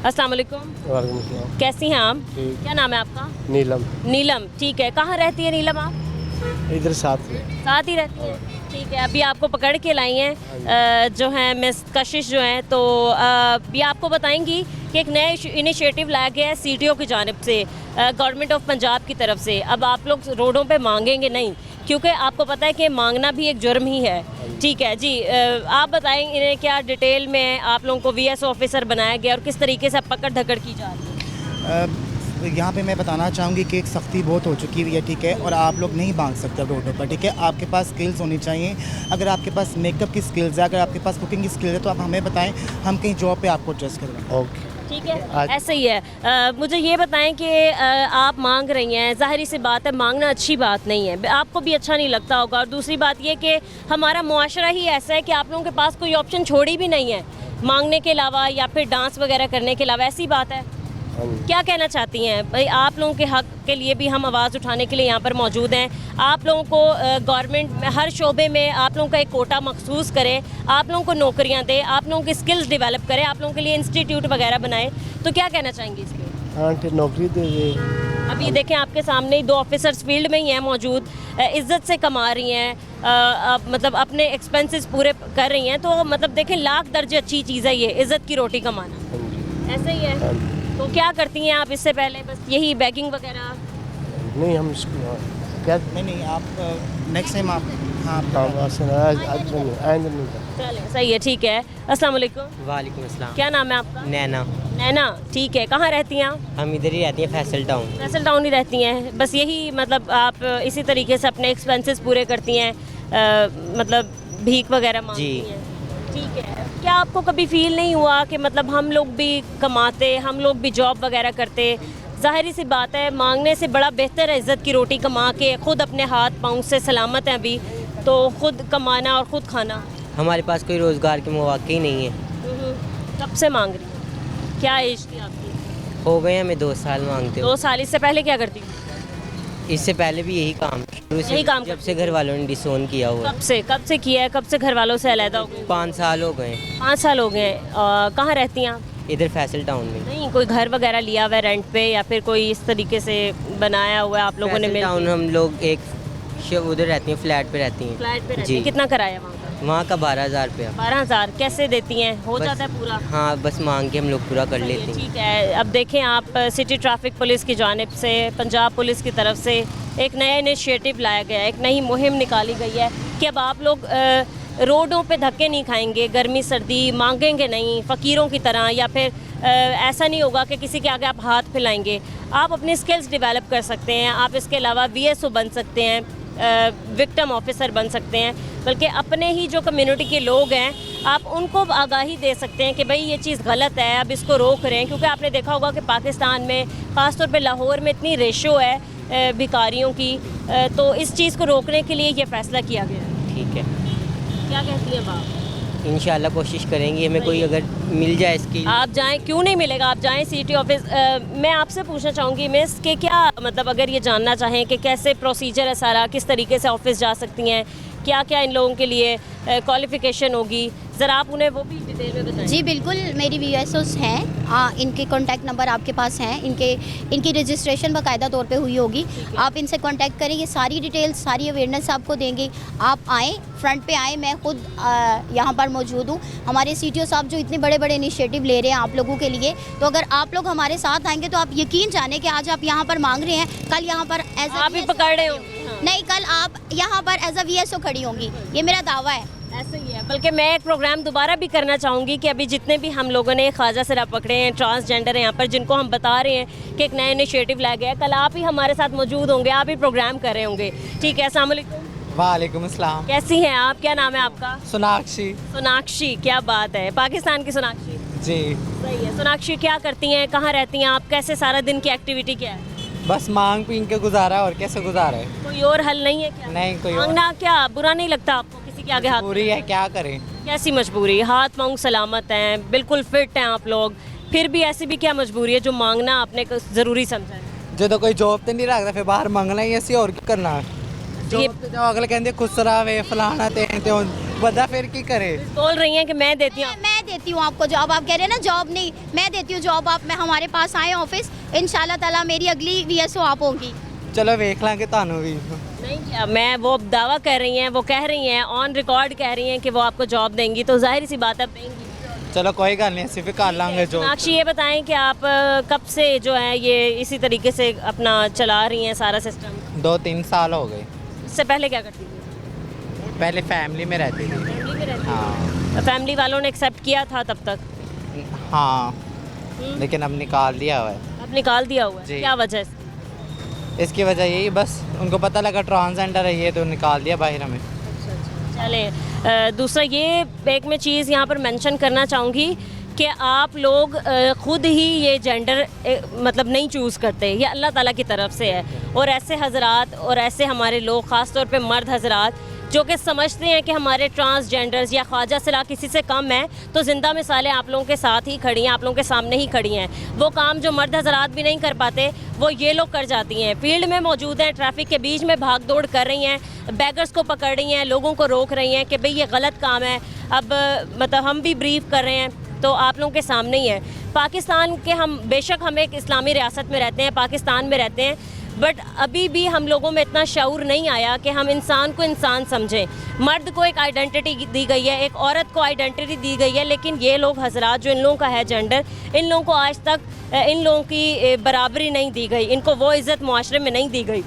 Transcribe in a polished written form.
अस्सलाम वालेकुम। वालेकुम अस्सलाम। कैसी हैं आप? ठीक। क्या नाम है आपका? नीलम नीलम, ठीक है। कहाँ रहती है नीलम आप? इधर साथ में। साथ ही रहती है, ठीक है। अभी आपको पकड़ के लाई हैं जो हैं मिस कशिश जो हैं, तो ये आपको बताएंगी कि एक नया इनिशिएटिव लाया गया है सीटीओ की जानिब से, गवर्नमेंट ऑफ पंजाब की तरफ से। अब आप लोग रोडों पे मांगेंगे नहीं, क्योंकि आपको पता है कि मांगना भी एक जुर्म ही है, ठीक है जी। आप बताएंगे इन्हें क्या डिटेल में आप लोगों को वीएसओ ऑफिसर बनाया गया और किस तरीके से पकड़ धकड़ की जा रही है? यहाँ पे मैं बताना चाहूँगी कि एक सख्ती बहुत हो चुकी हुई है, ठीक है, और आप लोग नहीं मांग सकते अब रोडों पर, ठीक है। आपके पास स्किल्स होनी चाहिए। अगर आपके पास मेकअप की स्किल्स है, अगर आपके पास कुकिंग की स्किल्स है, तो आप हमें बताएं, हम कहीं जॉब पे आपको ट्रस्ट करवाएं। ओके। ठीक है, ऐसे ही है। मुझे ये बताएं कि आप मांग रही हैं, ज़ाहिरी सी बात है मांगना अच्छी बात नहीं है, आपको भी अच्छा नहीं लगता होगा। और दूसरी बात ये कि हमारा मुआशरा ही ऐसा है कि आप लोगों के पास कोई ऑप्शन छोड़ी भी नहीं है मांगने के अलावा या फिर डांस वगैरह करने के अलावा, ऐसी बात है। क्या कहना चाहती हैं भाई? आप लोगों के हक के लिए भी हम आवाज़ उठाने के लिए यहाँ पर मौजूद हैं। आप लोगों को गवर्नमेंट हर शोबे में आप लोगों का एक कोटा मखसूस करे, आप लोगों को नौकरियाँ दे, आप लोगों की स्किल्स डेवलप करे, आप लोगों के लिए इंस्टीट्यूट वगैरह बनाए। तो क्या कहना चाहेंगे इस पर? हाँ, ठीक, नौकरी दे दे। अभी देखें आपके सामने ही 2 ऑफिसर्स फील्ड में ही हैं मौजूद, इज़्ज़त से कमा रही हैं, मतलब अपने एक्सपेंसेस पूरे कर रही हैं। तो मतलब देखें लाख दर्जे अच्छी चीज़ है ये, इज़्ज़त की रोटी कमाना, ऐसा ही है। तो क्या करती हैं आप इससे पहले? बस यही बैगिंग वगैरह? नहीं, हम क्या नहीं आप नेक्स्ट टाइम आप हाँ चले, सही है, ठीक है। अस्सलाम वालेकुम। वालेकुम अस्सलाम। क्या नाम है आपका? नैना। नैना, ठीक है। कहाँ रहती हैं आप? हम इधर ही रहती हैं, फैसल टाउन। फैसल टाउन ही रहती हैं। बस यही मतलब आप इसी तरीके से अपने एक्सपेंसेस पूरे करती हैं, मतलब भीख वगैरह मांगती हैं, ठीक है। क्या आपको कभी फील नहीं हुआ कि मतलब हम लोग भी कमाते, हम लोग भी जॉब वगैरह करते? ज़ाहिरी सी बात है मांगने से बड़ा बेहतर है इज़्ज़त की रोटी कमा के खुद अपने हाथ पाँव से सलामत हैं अभी, तो खुद कमाना और ख़ुद खाना। हमारे पास कोई रोज़गार के मौके ही नहीं है। कब से मांग रही हैं? क्या एज थी आपकी? हो गए हमें 2 साल मांगते हो। 2 साल। इससे पहले क्या करती थी? इससे पहले भी यही काम शुरू से, यही काम जब से घर वालों ने डिसोन किया हुआ। कब से किया है? कब से घर वालों से अलहदा हो गई? 5 साल हो गए। 5 साल हो गए। कहाँ रहती हैं आप? इधर फैसल टाउन में। नहीं, कोई घर वगैरह लिया हुआ है रेंट पे या फिर कोई इस तरीके से बनाया हुआ है आप लोगों ने? फैसल टाउन हम लोग एक उधर रहती हैं, फ्लैट पे रहती हैं। फ्लैट पे रहती जी। हैं। कितना किराया वहाँ का? वहाँ का 12,000 रुपया। 12,000 कैसे देती हैं? हो जाता है पूरा? हाँ, बस मांग के हम लोग पूरा कर लेते हैं। ठीक है। अब देखें आप, सिटी ट्रैफिक पुलिस की जानिब से, पंजाब पुलिस की तरफ से एक नया इनिशिएटिव लाया गया है, एक नई मुहिम निकाली गई है कि अब आप लोग रोडों पे धक्के नहीं खाएंगे, गर्मी सर्दी मांगेंगे नहीं फ़कीरों की तरह, या फिर ऐसा नहीं होगा कि किसी के आगे आप हाथ फैलाएंगे। आप अपनी स्किल्स डेवलप कर सकते हैं। आप इसके अलावा वीएसओ बन सकते हैं, विक्टिम ऑफिसर बन सकते हैं, बल्कि अपने ही जो कम्युनिटी के लोग हैं आप उनको आगाही दे सकते हैं कि भाई ये चीज़ गलत है, अब इसको रोक रहे हैं। क्योंकि आपने देखा होगा कि पाकिस्तान में ख़ासतौर पे लाहौर में इतनी रेशो है भिखारियों की, तो इस चीज़ को रोकने के लिए ये फ़ैसला किया गया है। ठीक है, क्या कहती हैं बाप? इंशाल्लाह कोशिश करेंगे, हमें कोई अगर मिल जाए इसकी। आप जाएं, क्यों नहीं मिलेगा, आप जाएं सिटी ऑफिस। मैं आपसे पूछना चाहूँगी मिस कि क्या मतलब अगर ये जानना चाहें कि कैसे प्रोसीजर है सारा, किस तरीके से ऑफिस जा सकती हैं, क्या क्या इन लोगों के लिए क्वालिफ़िकेशन होगी, ज़रा आप उन्हें वो भी डिटेल में बताएं। जी बिल्कुल, मेरी वीएसओस हैं, इनके कॉन्टैक्ट नंबर आपके पास हैं, इनकी रजिस्ट्रेशन बाकायदा तौर पे हुई होगी। आप इनसे कॉन्टैक्ट करें, ये सारी डिटेल्स, सारी अवेयरनेस आपको देंगे। आप आएँ, फ्रंट पे आएँ, मैं खुद यहाँ पर मौजूद हूँ। हमारे सीटीओ साहब जो इतने बड़े बड़े इनिशिएटिव ले रहे हैं आप लोगों के लिए, तो अगर आप लोग हमारे साथ आएंगे तो आप यकीन जाने कि आज आप यहाँ पर मांग रहे हैं, कल यहाँ पर आप ही पकड़ रहे हो? नहीं, कल आप यहाँ पर एज अ वीएसओ खड़ी होंगी, ये मेरा दावा है। ऐसे ही है। बल्कि मैं एक प्रोग्राम दोबारा भी करना चाहूँगी कि अभी जितने भी हम लोगों ने ख्वाजा सिरा पकड़े हैं, ट्रांसजेंडर हैं यहाँ पर, जिनको हम बता रहे हैं कि एक नया इनिशिएटिव लाया गया है, कल आप ही हमारे साथ मौजूद होंगे, आप ही प्रोग्राम कर रहे होंगे, ठीक है। अस्सलाम वालेकुम। वालेकुम अस्सलाम। कैसी हैं आप? क्या नाम है आपका? सोनाक्षी। सोनाक्षी, क्या बात है, पाकिस्तान की सोनाक्षी? जी सही है। सोनाक्षी, क्या करती हैं, कहाँ रहती हैं आप, कैसे सारा दिन की एक्टिविटी क्या है? बस मांग पीन के गुजारा, और कैसे गुजारे? कोई और हल नहीं है क्या? नहीं, कोई और। मांगना क्या बुरा नहीं लगता आपको किसी के आगे हाथ? पूरी है, क्या करें? कैसी मजबूरी? हाथ पाँव सलामत हैं, बिल्कुल फिट हैं आप लोग, फिर भी ऐसी भी क्या मजबूरी है जो मांगना आपने ज़रूरी समझा है? जो तो कोई जॉब तो नहीं रखता, फिर बाहर मंगना ही ऐसी, और क्या करना? जॉब तो जो अगले कहते खुसरा वे फलाना ते बंदा फिर की करे? बोल रही हैं कि मैं देती हूँ। मैं देती हूँ आपको जॉब। आप कह रहे हैं ना जॉब नहीं, मैं देती हूँ जॉब। आप मैं हमारे पास आए ऑफिस, इंशाल्लाह ताला मेरी अगली VSO आप होंगी। चलो वेख लांगे तानू भी। नहीं किया, मैं वो दावा कर रही हैं, वो कह रही हैं ऑन रिकॉर्ड कह रही हैं कि वो आपको जॉब देंगी, तो जाहिर सी बात है देंगी। चलो कोई गल नहीं, ਅਸੀਂ भी कर लांगे जो। सोनाक्षी ये बताएं कि आप कब से जो है ये इसी तरीके से अपना चला रही हैं सारा सिस्टम? 2-3 साल हो गए। इससे पहले क्या करती थी? पहले फैमिली में रहती थी। फैमिली में रहती हाँ थी। फैमिली वालों ने एक्सेप्ट किया था तब तक? हाँ, लेकिन अब निकाल दिया हुआ है। अब निकाल दिया हुआ है, जी। क्या वजह है? इसकी वजह यही, बस उनको पता लगा ट्रांसजेंडर है ये, तो निकाल दिया बाहर हमें। चले दूसरा ये एक मैं चीज़ यहाँ पर मेंशन करना चाहूँगी कि आप लोग ख़ुद ही ये जेंडर मतलब नहीं चूज़ करते, ये अल्लाह ताला की तरफ से है। और ऐसे हजरात और ऐसे हमारे लोग, ख़ास तौर पे मर्द हजरात जो कि समझते हैं कि हमारे ट्रांसजेंडर्स या ख्वाजा सिला किसी से कम है, तो ज़िंदा मिसालें आप लोगों के साथ ही खड़ी हैं, आप लोगों के सामने ही खड़ी हैं। वो काम जो मर्द हजरात भी नहीं कर पाते वो ये लोग कर जाती हैं। फील्ड में मौजूद हैं, ट्रैफिक के बीच में भाग दौड़ कर रही हैं, बैगर्स को पकड़ रही हैं, लोगों को रोक रही हैं कि भाई ये गलत काम है। अब मतलब हम भी ब्रीफ कर रहे हैं तो आप लोगों के सामने ही है। पाकिस्तान के हम बेशक हम एक इस्लामी रियासत में रहते हैं, पाकिस्तान में रहते हैं, बट अभी भी हम लोगों में इतना शऊर नहीं आया कि हम इंसान को इंसान समझें। मर्द को एक आइडेंटिटी दी गई है, एक औरत को आइडेंटिटी दी गई है, लेकिन ये लोग हजरात जो इन लोगों का है जेंडर, इन लोगों को आज तक इन लोगों की बराबरी नहीं दी गई, इनको वो इज़्ज़त मुआशरे में नहीं दी गई।